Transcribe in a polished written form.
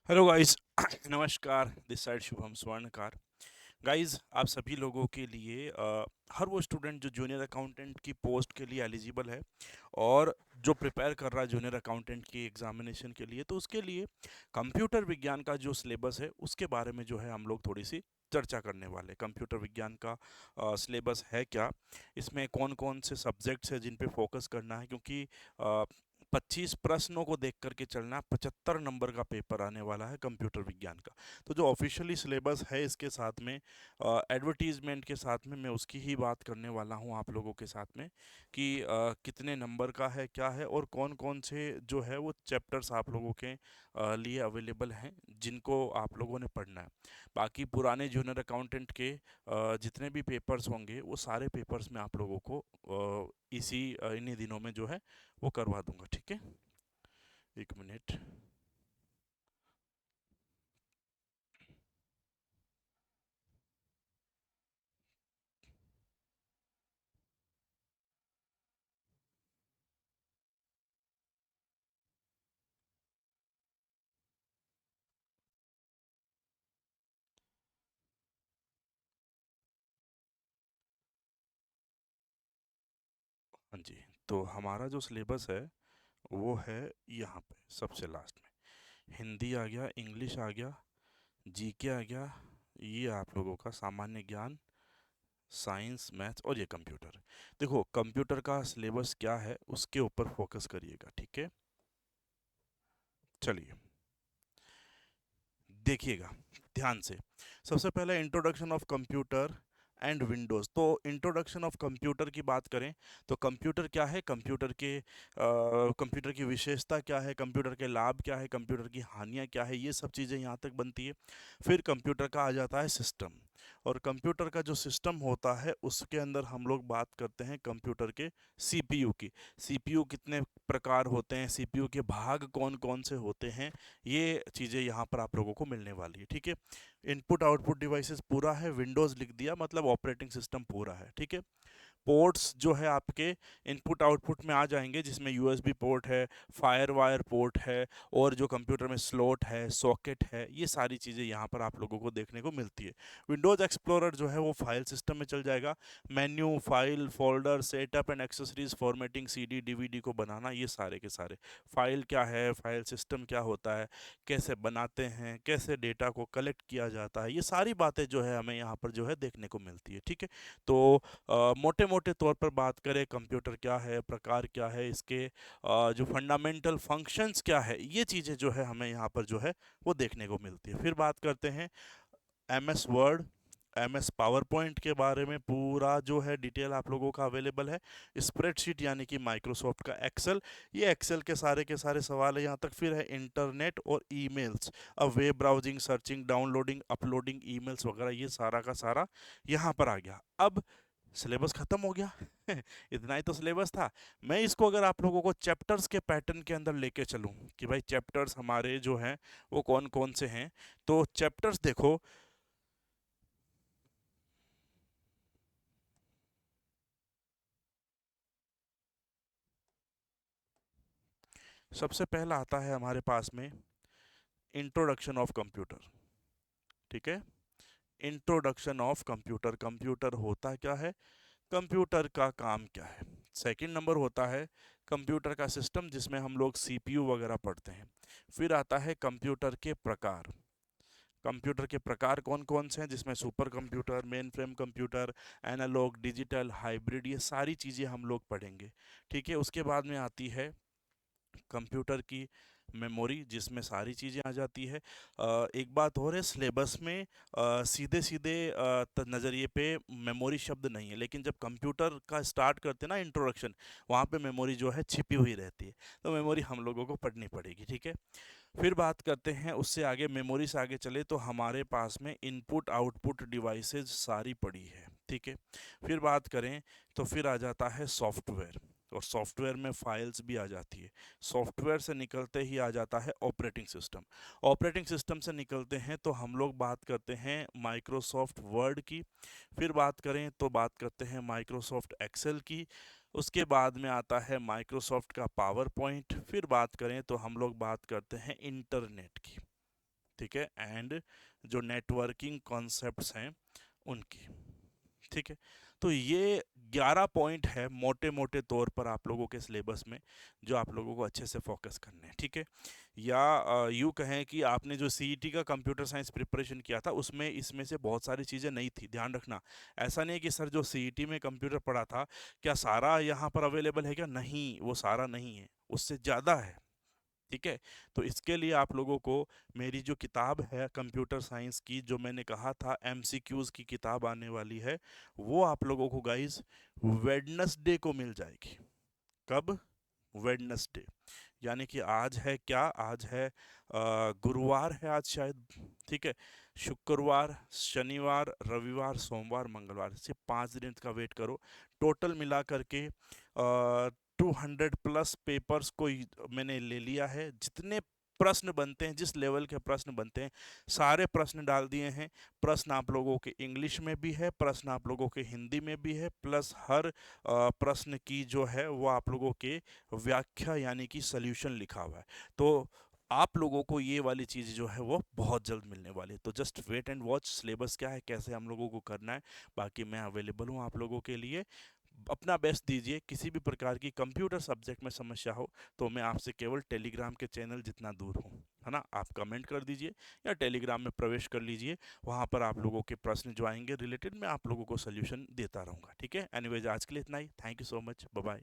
Hello guys. नमस्कार, this side Shubham Swarnkar. Guys, आप सभी लोगों के लिए हर वो स्टूडेंट जो जूनियर अकाउंटेंट की पोस्ट के लिए एलिजिबल है और जो प्रिपेयर कर रहा है जूनियर अकाउंटेंट की एग्जामिनेशन के लिए, तो उसके लिए कंप्यूटर विज्ञान का जो सिलेबस है उसके बारे में जो है हम लोग थोड़ी सी चर्चा करने वाले हैं। कंप्यूटर विज्ञान का सिलेबस है क्या, इसमें कौन कौन से सब्जेक्ट्स हैं जिन पे फोकस करना है, क्योंकि 25 प्रश्नों को देख करके चलना, 75 नंबर का पेपर आने वाला है कंप्यूटर विज्ञान का। तो जो ऑफिशियली सिलेबस है इसके साथ में एडवर्टीजमेंट के साथ में मैं उसकी ही बात करने वाला हूँ आप लोगों के साथ में कि कितने नंबर का है, क्या है और कौन कौन से जो है वो चैप्टर्स आप लोगों के लिए अवेलेबल हैं जिनको आप लोगों ने पढ़ना है। बाकी पुराने जूनियर अकाउंटेंट के जितने भी पेपर्स होंगे वो सारे पेपर्स मैं आप लोगों को इन्हीं दिनों में जो है वो करवा दूंगा, ठीक है। एक मिनट। हाँ जी। तो हमारा जो सिलेबस है वो है यहाँ पे सबसे लास्ट में। हिंदी आ गया, इंग्लिश आ गया, जीके आ गया, ये आप लोगों का सामान्य ज्ञान, साइंस, मैथ्स और ये कंप्यूटर। देखो, कंप्यूटर का सिलेबस क्या है उसके ऊपर फोकस करिएगा, ठीक है। चलिए देखिएगा ध्यान से। सबसे पहले introduction of computer and Windows. तो इंट्रोडक्शन ऑफ कंप्यूटर की बात करें तो कंप्यूटर क्या है, कंप्यूटर की विशेषता क्या है, कंप्यूटर के लाभ क्या है, कंप्यूटर की हानियाँ क्या है, ये सब चीज़ें यहाँ तक बनती है। फिर कंप्यूटर का आ जाता है सिस्टम, और कंप्यूटर का जो सिस्टम होता है उसके अंदर हम लोग बात करते हैं कंप्यूटर के सीपीयू की। सीपीयू कितने प्रकार होते हैं, सीपीयू के भाग कौन कौन से होते हैं, ये चीज़ें यहाँ पर आप लोगों को मिलने वाली है, ठीक है। इनपुट आउटपुट डिवाइसेस पूरा है, विंडोज़ लिख दिया मतलब ऑपरेटिंग सिस्टम पूरा है, ठीक है। पोर्ट्स जो है आपके इनपुट आउटपुट में आ जाएंगे, जिसमें यूएसबी पोर्ट है, फायर वायर पोर्ट है, और जो कंप्यूटर में स्लॉट है, सॉकेट है, ये सारी चीज़ें यहाँ पर आप लोगों को देखने को मिलती है। विंडोज़ एक्सप्लोरर जो है वो फाइल सिस्टम में चल जाएगा। Menu, file, folder, setup and accessories, formatting, CD DVD को बनाना, ये सारे के सारे। फाइल क्या है, फाइल सिस्टम क्या होता है, कैसे बनाते हैं, कैसे डेटा को कलेक्ट किया जाता है, ये सारी बातें जो है हमें यहाँ पर जो है देखने को मिलती है, ठीक है। तो मोटे मोटे तौर पर बात करें कंप्यूटर क्या है, प्रकार क्या है इसके, जो फंडामेंटल फंक्शंस क्या है, ये चीज़ें जो है हमें यहाँ पर जो है वो देखने को मिलती है। फिर बात करते हैं MS word, MS power point के बारे में पूरा जो है डिटेल आप लोगों का अवेलेबल है। स्प्रेडशीट यानी कि माइक्रोसॉफ्ट का एक्सेल, ये एक्सेल के सारे सवाल है यहाँ तक। फिर है इंटरनेट और ईमेल्स, अब web browsing, searching, downloading, uploading emails वगैरह, ये सारा का सारा यहाँ पर आ गया। अब सिलेबस खत्म हो गया। इतना ही तो सिलेबस था। मैं इसको अगर आप लोगों को चैप्टर्स के पैटर्न के अंदर लेके चलूं कि भाई चैप्टर्स हमारे जो हैं वो कौन कौन से हैं, तो चैप्टर्स देखो। सबसे पहला आता है हमारे पास में इंट्रोडक्शन ऑफ कंप्यूटर, ठीक है। इंट्रोडक्शन ऑफ कंप्यूटर, कंप्यूटर होता क्या है, कंप्यूटर का काम क्या है। सेकंड नंबर होता है कंप्यूटर का सिस्टम, जिसमें हम लोग सीपीयू वगैरह पढ़ते हैं। फिर आता है कंप्यूटर के प्रकार, कंप्यूटर के प्रकार कौन कौन से हैं, जिसमें supercomputer, mainframe computer, analogue, digital, hybrid, ये सारी चीज़ें हम लोग पढ़ेंगे, ठीक है। उसके बाद में आती है कंप्यूटर की मेमोरी, जिसमें सारी चीज़ें आ जाती है। एक बात और है, सिलेबस में सीधे सीधे नज़रिए पे मेमोरी शब्द नहीं है, लेकिन जब कंप्यूटर का स्टार्ट करते हैं ना इंट्रोडक्शन, वहाँ पे मेमोरी जो है छिपी हुई रहती है, तो मेमोरी हम लोगों को पढ़नी पड़ेगी, ठीक है। फिर बात करते हैं उससे आगे, मेमोरी से आगे चले तो हमारे पास में इनपुट आउटपुट डिवाइसेस सारी पड़ी है, ठीक है। फिर बात करें तो फिर आ जाता है सॉफ्टवेयर, और सॉफ्टवेयर में फाइल्स भी आ जाती है। सॉफ्टवेयर से निकलते ही आ जाता है ऑपरेटिंग सिस्टम। ऑपरेटिंग सिस्टम से निकलते हैं तो हम लोग बात करते हैं माइक्रोसॉफ्ट वर्ड की। फिर बात करें तो बात करते हैं माइक्रोसॉफ्ट एक्सेल की। उसके बाद में आता है माइक्रोसॉफ्ट का पावर पॉइंट। फिर बात करें तो हम लोग बात करते हैं इंटरनेट की। ठीक है, एंड जो नेटवर्किंग कॉन्सेप्ट्स हैं उनकी। ठीक है, तो ये 11 पॉइंट है मोटे मोटे तौर पर आप लोगों के सिलेबस में, जो आप लोगों को अच्छे से फोकस करने हैं। ठीक है, या यूँ कहें कि आपने जो सीईटी का कंप्यूटर साइंस प्रिपरेशन किया था उसमें इसमें से बहुत सारी चीज़ें नहीं थी, ध्यान रखना। ऐसा नहीं है कि सर जो सीईटी में कंप्यूटर पढ़ा था क्या सारा यहाँ पर अवेलेबल है क्या, नहीं, वो सारा नहीं है, उससे ज़्यादा है। ठीक है, तो इसके लिए आप लोगों को मेरी जो किताब है कंप्यूटर साइंस की, जो मैंने कहा था एमसीक्यूज की किताब आने वाली है, वो आप लोगों को गाइस वेडनेसडे को मिल जाएगी। कब? वेडनेसडे, यानी कि आज है क्या, आज है गुरुवार है आज शायद। ठीक है, शुक्रवार, शनिवार, रविवार, सोमवार, मंगलवार, सिर्फ 5 दिन का वेट करो। टोटल मिला करके 200+ पेपर्स को मैंने ले लिया है। जितने प्रश्न बनते हैं, जिस लेवल के प्रश्न बनते हैं, सारे प्रश्न डाल दिए हैं। प्रश्न आप लोगों के इंग्लिश में भी है, प्रश्न आप लोगों के हिंदी में भी है, प्लस हर प्रश्न की जो है वो आप लोगों के व्याख्या यानी कि सल्यूशन लिखा हुआ है। तो आप लोगों को ये वाली चीज़ जो है वो बहुत जल्द मिलने वाली है। तो just wait and watch syllabus क्या है, कैसे हम लोगों को करना है। बाकी मैं अवेलेबल हूँ आप लोगों के लिए, अपना बेस्ट दीजिए। किसी भी प्रकार की कंप्यूटर सब्जेक्ट में समस्या हो तो मैं आपसे केवल टेलीग्राम के चैनल जितना दूर हूँ, है ना, आप कमेंट कर दीजिए या टेलीग्राम में प्रवेश कर लीजिए। वहाँ पर आप लोगों के प्रश्न जो आएंगे रिलेटेड, मैं आप लोगों को सोल्यूशन देता रहूँगा। ठीक है, एनीवेज आज के लिए इतना ही। Thank you so much, bye bye.